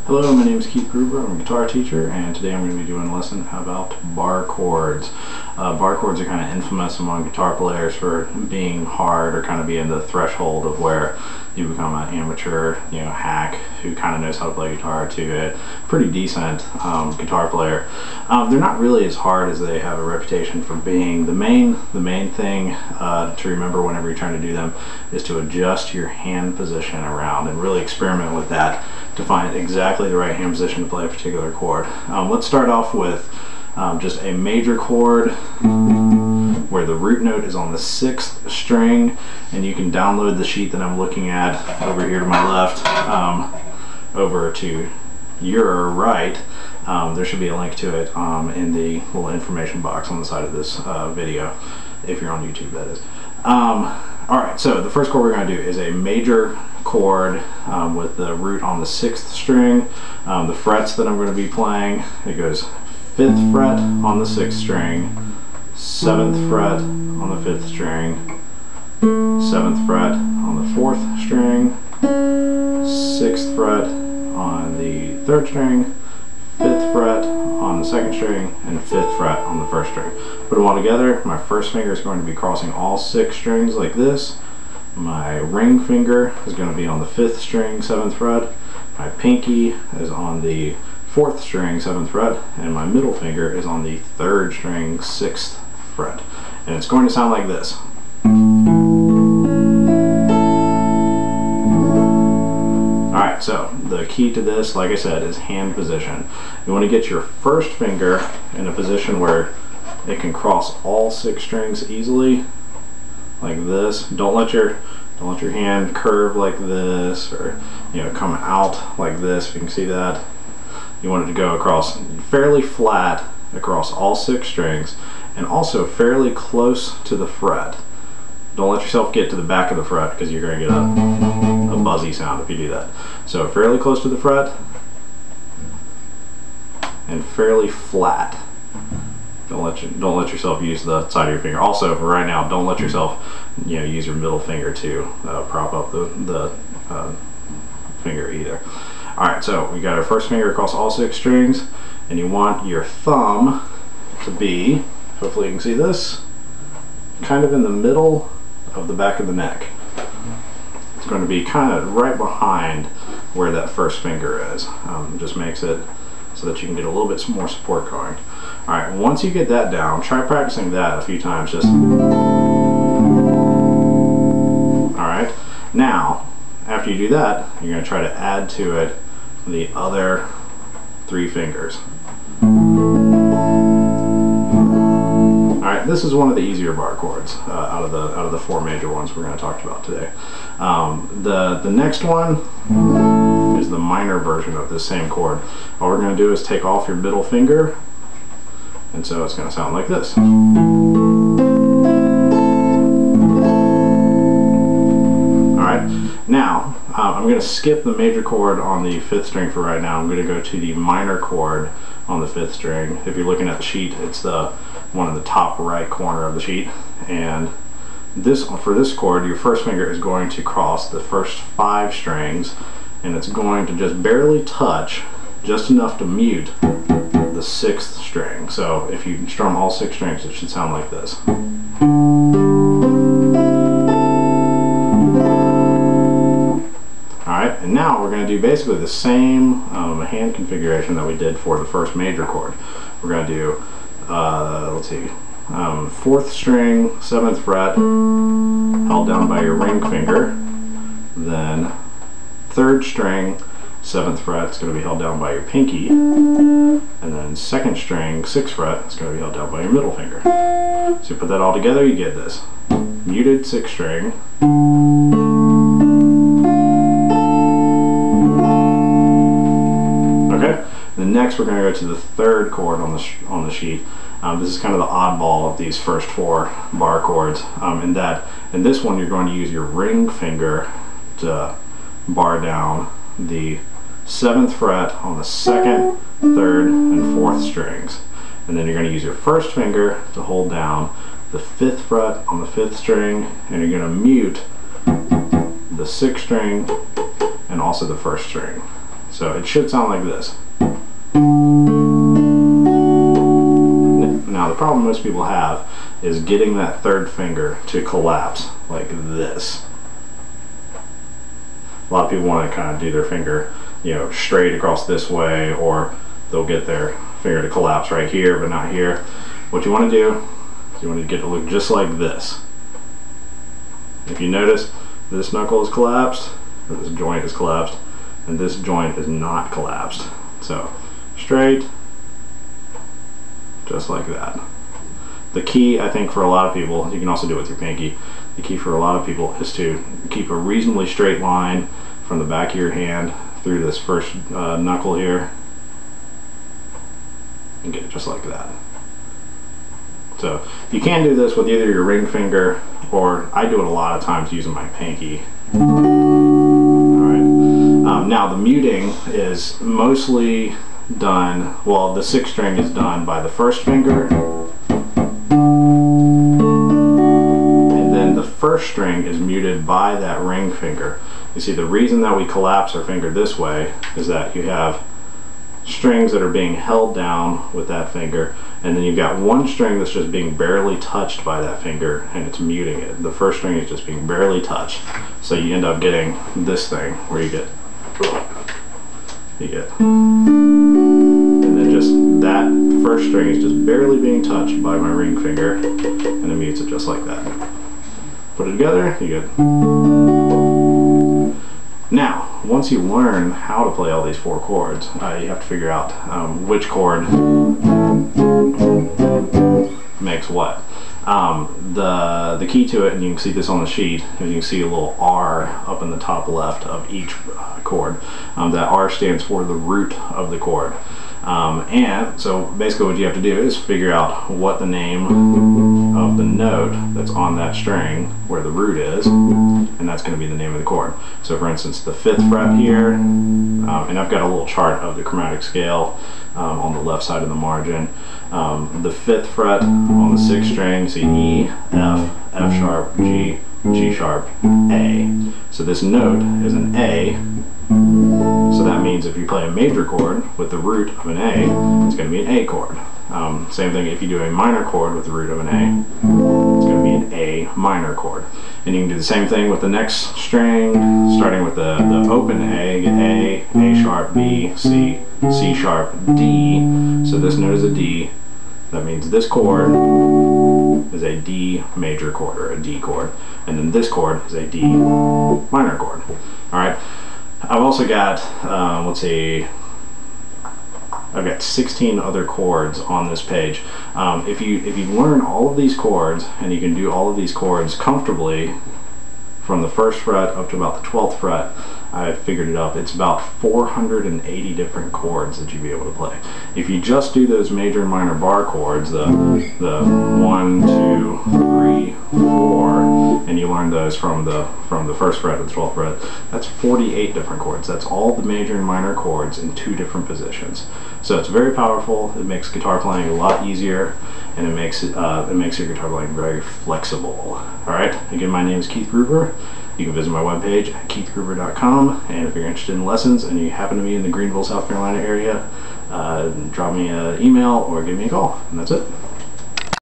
Hello, my name is Keith Gruber. I'm a guitar teacher, and today I'm going to be doing a lesson about bar chords. Bar chords are kind of infamous among guitar players for being hard or kind of being the threshold of where you become an amateur, hack who kind of knows how to play guitar to a pretty decent guitar player. They're not really as hard as they have a reputation for being. The main thing to remember whenever you're trying to do them is to adjust your hand position around and really experiment with that to find exactly the right hand position to play a particular chord. Let's start off with just a major chord where the root note is on the 6th string, and you can download the sheet that I'm looking at over here to my left over to your right. There should be a link to it in the little information box on the side of this video, if you're on YouTube, that is. Alright, so the first chord we're going to do is a major chord with the root on the 6th string. The frets that I'm going to be playing, it goes 5th fret on the 6th string, 7th fret on the 5th string, 7th fret on the 4th string, 6th fret on the 3rd string, 5th fret on the 2nd string, and 5th fret on the 1st string. Put them all together. My first finger is going to be crossing all 6 strings like this. My ring finger is going to be on the 5th string, 7th fret. My pinky is on the 4th string, 7th fret, and my middle finger is on the 3rd string, 6th fret. And it's going to sound like this. Alright, so the key to this, like I said, is hand position. You want to get your first finger in a position where it can cross all 6 strings easily, like this. Don't let your hand curve like this, or come out like this, if you can see that. You want it to go across fairly flat across all 6 strings, and also fairly close to the fret. Don't let yourself get to the back of the fret, because you're going to get a buzzy sound if you do that. So fairly close to the fret and fairly flat. Don't let yourself use the side of your finger. Also, for right now, don't let yourself use your middle finger to prop up the finger either. Alright, so we got our first finger across all 6 strings, and you want your thumb to be, hopefully you can see this, kind of in the middle of the back of the neck. It's going to be kind of right behind where that first finger is. Just makes it so that you can get a little bit more support going. Alright, once you get that down, try practicing that a few times. Alright, now, after you do that, you're going to try to add to it the other 3 fingers. Alright, this is one of the easier bar chords out of the 4 major ones we're going to talk about today. The next one is the minor version of this same chord. All we're going to do is take off your middle finger, and so it's going to sound like this. Alright, now I'm going to skip the major chord on the 5th string for right now. I'm going to go to the minor chord on the 5th string. If you're looking at the sheet, it's the one in the top right corner of the sheet. And for this chord, your first finger is going to cross the first 5 strings, and it's going to just barely touch, just enough to mute the 6th string. So if you strum all 6 strings, it should sound like this. Alright, and now we're going to do basically the same hand configuration that we did for the first major chord. We're going to do, let's see, 4th string, 7th fret, held down by your ring finger. Then 3rd string, 7th fret, it's going to be held down by your pinky. And then 2nd string, 6th fret, it's going to be held down by your middle finger. So you put that all together, you get this. Muted 6th string. Okay, then next we're going to go to the 3rd chord on the sheet. This is kind of the oddball of these first 4 bar chords, in this one you're going to use your ring finger to bar down the 7th fret on the 2nd, 3rd, and 4th strings. And then you're going to use your first finger to hold down the 5th fret on the 5th string, and you're going to mute the 6th string and also the 1st string. So it should sound like this. Now the problem most people have is getting that third finger to collapse like this. A lot of people want to kind of do their finger, you know, straight across this way, or they'll get their finger to collapse right here but not here. What you want to do is you want to get it to look just like this. If you notice, this knuckle is collapsed, or this joint is collapsed, and this joint is not collapsed. So straight, just like that. The key, I think, for a lot of people, you can also do it with your pinky, the key for a lot of people is to keep a reasonably straight line from the back of your hand through this first knuckle here, and get it just like that. So you can do this with either your ring finger, or I do it a lot of times using my pinky. Alright. Now the muting is mostly done, well, the sixth string is done by the first finger, and then the first string is muted by that ring finger. You see, the reason that we collapse our finger this way is that you have strings that are being held down with that finger, and then you've got one string that's just being barely touched by that finger and it's muting it. The first string is just being barely touched, so you end up getting this thing where you get and then just that first string is just barely being touched by my ring finger, and it mutes it just like that. Put it together, you get. Now, once you learn how to play all these four chords, you have to figure out which chord makes what. The key to it, and you can see this on the sheet, is you can see a little R up in the top left of each chord. That R stands for the root of the chord. And so basically what you have to do is figure out what the name of the note that's on that string where the root is, and that's going to be the name of the chord. So for instance, the 5th fret here, and I've got a little chart of the chromatic scale on the left side of the margin. The 5th fret on the 6th string, see E, F, F sharp, G, G sharp, A. So this note is an A. So that means if you play a major chord with the root of an A, it's going to be an A chord. Same thing if you do a minor chord with the root of an A, it's going to be an A minor chord. And you can do the same thing with the next string, starting with the open A, get A, A sharp, B, C, C sharp, D. So this note is a D. That means this chord is a D major chord, or a D chord. And then this chord is a D minor chord. Alright. I've also got, let's see, I've got 16 other chords on this page. If you learn all of these chords, and you can do all of these chords comfortably from the 1st fret up to about the 12th fret, I figured it up, it's about 480 different chords that you'd be able to play. If you just do those major and minor bar chords, the 1, 2, 3, 4, and you learn those from the 1st fret to the 12th fret, that's 48 different chords. That's all the major and minor chords in 2 different positions. So it's very powerful. It makes guitar playing a lot easier, and it makes your guitar playing very flexible. All right. Again, my name is Keith Gruber. You can visit my webpage at keithgruber.com, and if you're interested in lessons and you happen to be in the Greenville, South Carolina area, drop me an email or give me a call, and that's it.